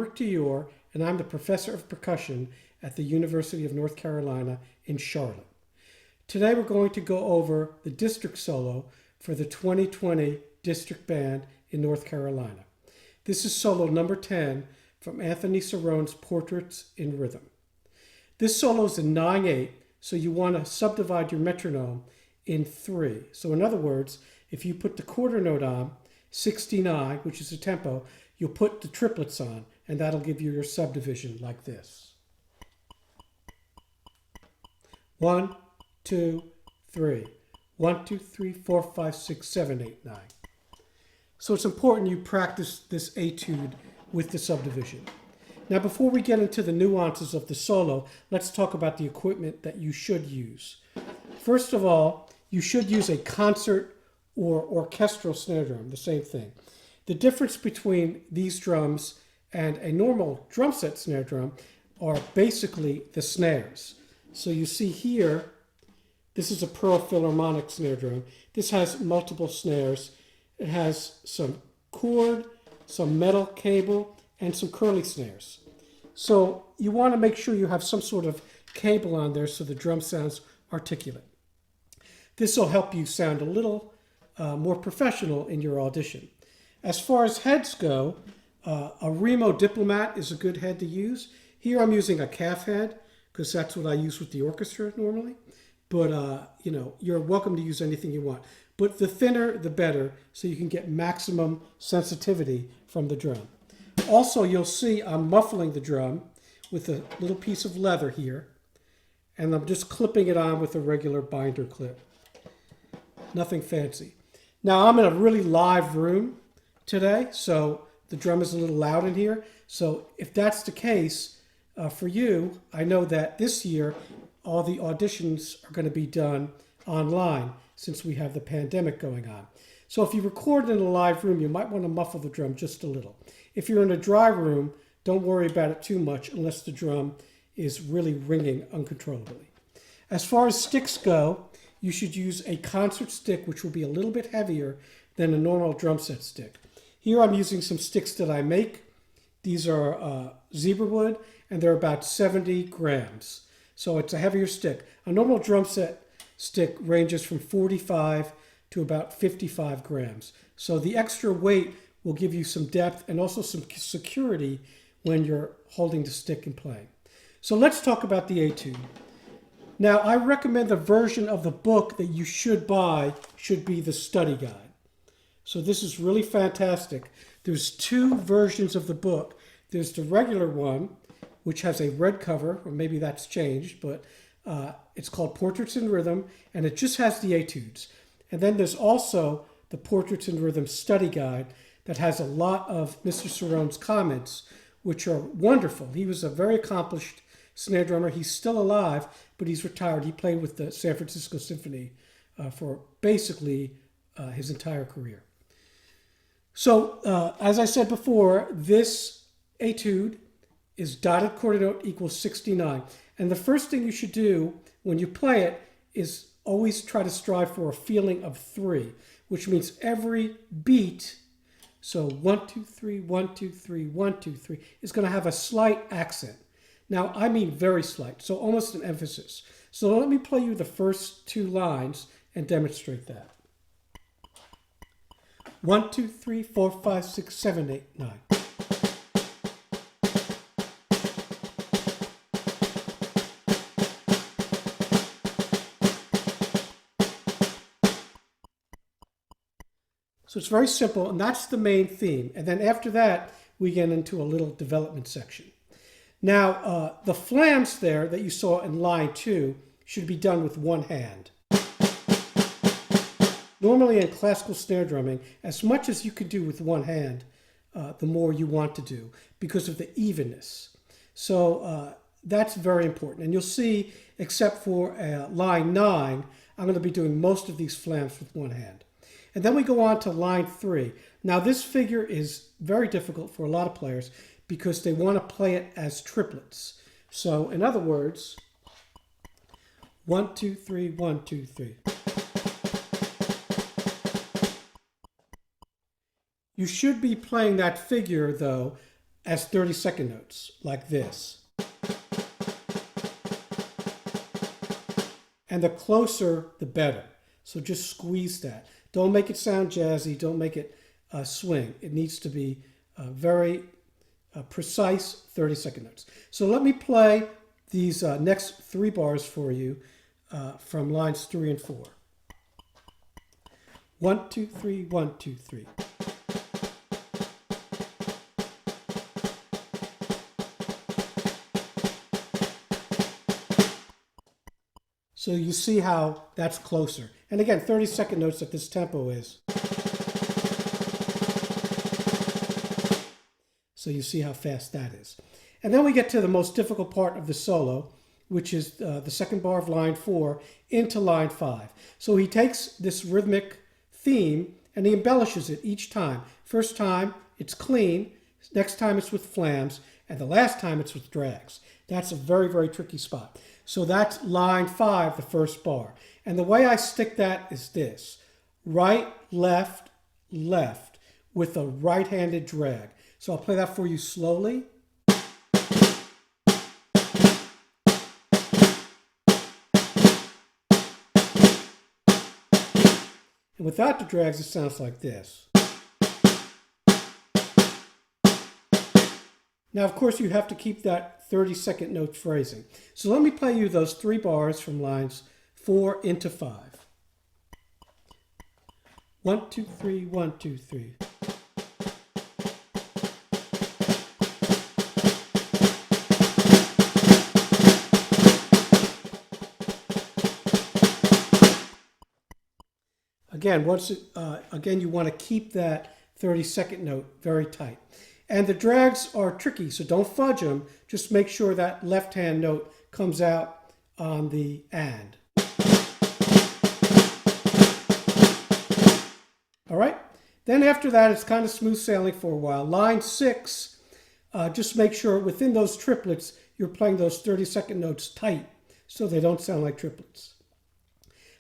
Robert Dior, and I'm the professor of percussion at the University of North Carolina in Charlotte. Today we're going to go over the district solo for the 2020 district band in North Carolina. This is solo number 10 from Anthony Cirone's Portraits in Rhythm. This solo is in 9/8, so you want to subdivide your metronome in 3. So in other words, if you put the quarter note on, 69, which is the tempo, you'll put the triplets on, and that'll give you your subdivision like this. 1, 2, 3. 1, 2, 3, 4, 5, 6, 7, 8, 9. So it's important you practice this etude with the subdivision. Now before we get into the nuances of the solo, let's talk about the equipment that you should use. First of all, you should use a concert or orchestral snare drum, the same thing. The difference between these drums and a normal drum set snare drum are basically the snares. So you see here, this is a Pearl Philharmonic snare drum. This has multiple snares. It has some cord, some metal cable, and some curly snares. So you want to make sure you have some sort of cable on there so the drum sounds articulate. This will help you sound a little more professional in your audition. As far as heads go, a Remo Diplomat is a good head to use. Here I'm using a calf head because that's what I use with the orchestra normally. But you're welcome to use anything you want. But the thinner, the better, so you can get maximum sensitivity from the drum. Also, you'll see I'm muffling the drum with a little piece of leather here, and I'm just clipping it on with a regular binder clip. Nothing fancy. Now, I'm in a really live room today, so the drum is a little loud in here. So if that's the case for you, I know that this year all the auditions are going to be done online since we have the pandemic going on. So if you record in a live room, you might want to muffle the drum just a little. If you're in a dry room, don't worry about it too much unless the drum is really ringing uncontrollably. As far as sticks go, you should use a concert stick, which will be a little bit heavier than a normal drum set stick. Here I'm using some sticks that I make. These are Zebrawood, and they're about 70 grams. So it's a heavier stick. A normal drum set stick ranges from 45 to about 55 grams. So the extra weight will give you some depth and also some security when you're holding the stick and playing. So let's talk about the etude. Now, I recommend the version of the book that you should buy should be the study guide. So this is really fantastic. There's 2 versions of the book. There's the regular one, which has a red cover, or maybe that's changed, but it's called Portraits in Rhythm, and it just has the etudes. And then there's also the Portraits in Rhythm study guide that has a lot of Mr. Cirone's comments, which are wonderful. He was a very accomplished snare drummer. He's still alive, but he's retired. He played with the San Francisco Symphony for basically his entire career. So, as I said before, this etude is dotted quarter note equals 69. And the first thing you should do when you play it is always try to strive for a feeling of 3, which means every beat, so 1, 2, 3, 1, 2, 3, 1, 2, 3, is going to have a slight accent. Now, I mean very slight, so almost an emphasis. So let me play you the first 2 lines and demonstrate that. 1, 2, 3, 4, 5, 6, 7, 8, 9. So it's very simple, and that's the main theme. And then after that, we get into a little development section. Now, the flams there that you saw in line 2 should be done with one hand. Normally in classical snare drumming, as much as you can do with one hand, the more you want to do because of the evenness. So that's very important. And you'll see, except for line 9, I'm going to be doing most of these flams with one hand. And then we go on to line 3. Now this figure is very difficult for a lot of players because they want to play it as triplets. So in other words, 1, 2, 3, 1, 2, 3. You should be playing that figure though as 30-second notes, like this. And the closer, the better. So just squeeze that. Don't make it sound jazzy. Don't make it swing. It needs to be very precise 30-second notes. So let me play these next 3 bars for you from lines 3 and 4. 1, 2, 3, 1, 2, 3. So you see how that's closer. And again, 30-second notes at this tempo is. So you see how fast that is. And then we get to the most difficult part of the solo, which is the second bar of line 4 into line 5. So he takes this rhythmic theme and he embellishes it each time. First time it's clean, next time it's with flams, and the last time it's with drags. That's a very, very tricky spot. So that's line 5, the first bar. And the way I stick that is this. Right, left, left with a right-handed drag. So I'll play that for you slowly. And without the drags, it sounds like this. Now, of course, you have to keep that 30-second note phrasing. So let me play you those 3 bars from lines 4 into 5. 1, 2, 3, 1, 2, 3. Again, you want to keep that 30-second note very tight. And the drags are tricky, so don't fudge them. Just make sure that left-hand note comes out on the and. All right? Then after that, it's kind of smooth sailing for a while. Line 6, just make sure within those triplets, you're playing those 30-second notes tight so they don't sound like triplets.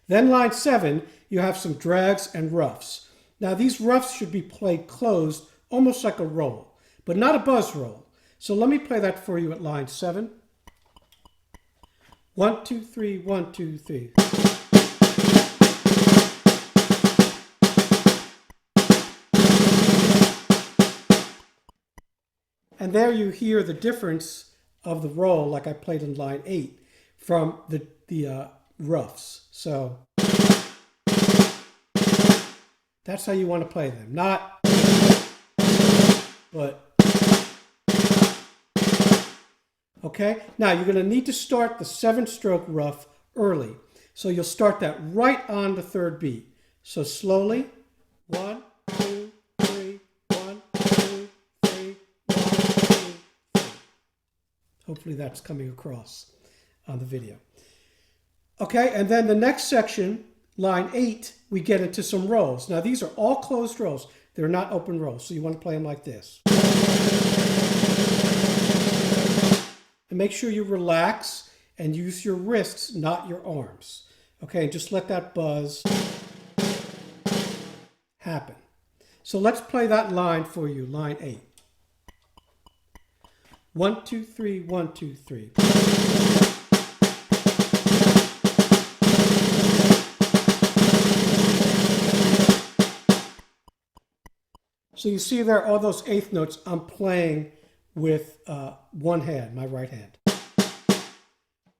Then line 7, you have some drags and roughs. Now these roughs should be played closed, almost like a roll, but not a buzz roll. So let me play that for you at line 7. 1, 2, 3, 1, 2, 3. And there you hear the difference of the roll, like I played in line 8, from the roughs. So that's how you want to play them. Not, but. Okay, now you're going to need to start the 7-stroke rough early. So you'll start that right on the 3rd beat. So slowly, 1, 2, 3, 1, 2, 3, 1, 2, 3. Hopefully that's coming across on the video. Okay, and then the next section, line 8, we get into some rolls. Now these are all closed rolls. They're not open rolls, so you want to play them like this. And make sure you relax and use your wrists, not your arms. Okay, just let that buzz happen. So let's play that line for you, line 8. 1, 2, 3, 1, 2, 3. So you see there all those 8th notes I'm playing with one hand, my right hand.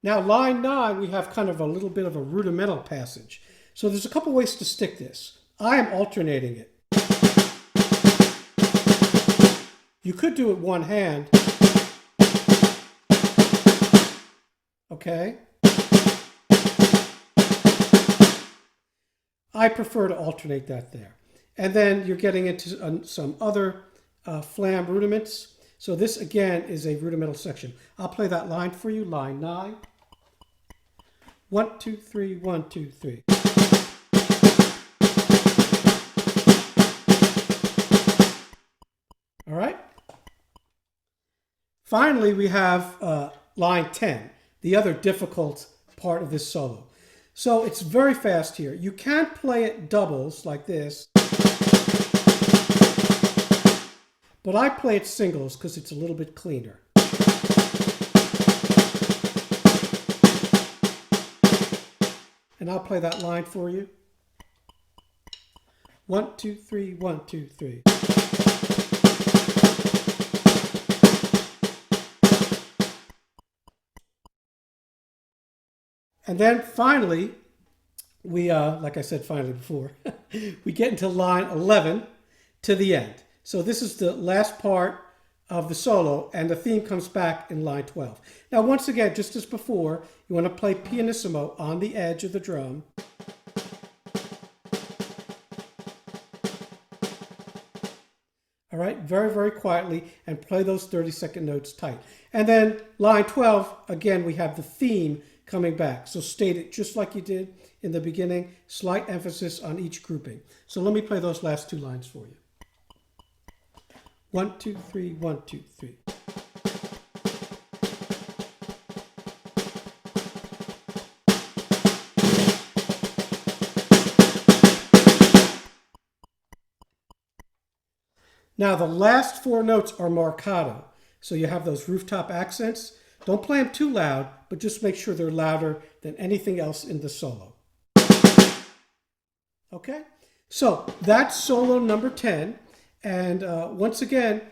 Now line 9, we have kind of a little bit of a rudimental passage. So there's a couple ways to stick this. I am alternating it. You could do it one hand. Okay. I prefer to alternate that there. And then you're getting into some other flam rudiments. So this, again, is a rudimental section. I'll play that line for you, line 9. 1, 2, 3, 1, 2, 3. All right? Finally, we have line 10, the other difficult part of this solo. So it's very fast here. You can't play it doubles like this. but I play it singles because it's a little bit cleaner. And I'll play that line for you. 1, 2, 3, 1, 2, 3. And then finally, we, like I said finally before, we get into line 11 to the end. So this is the last part of the solo, and the theme comes back in line 12. Now, once again, just as before, you want to play pianissimo on the edge of the drum. All right, very, very quietly, and play those 30-second notes tight. And then line 12, again, we have the theme coming back. So state it just like you did in the beginning, slight emphasis on each grouping. So let me play those last two lines for you. 1, 2, 3, 1, 2, 3. Now the last four notes are marcato, so you have those rooftop accents. Don't play them too loud, but just make sure they're louder than anything else in the solo. Okay, so that's solo number 10. And once again,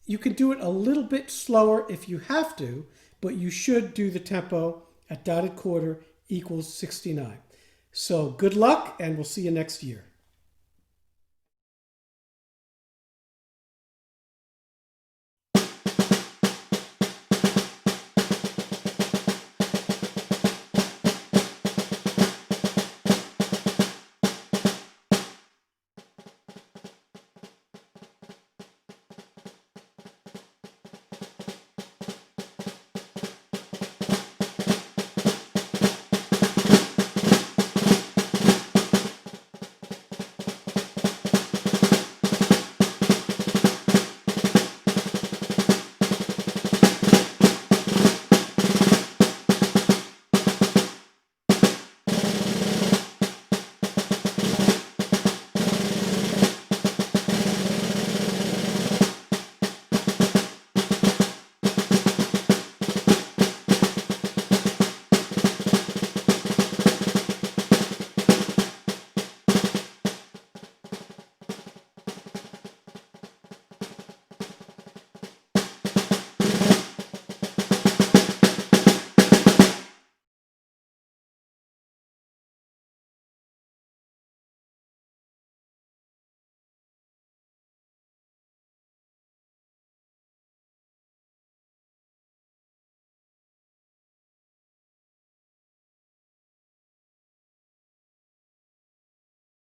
you can do it a little bit slower if you have to, but you should do the tempo at dotted quarter equals 69. So good luck, and we'll see you next year.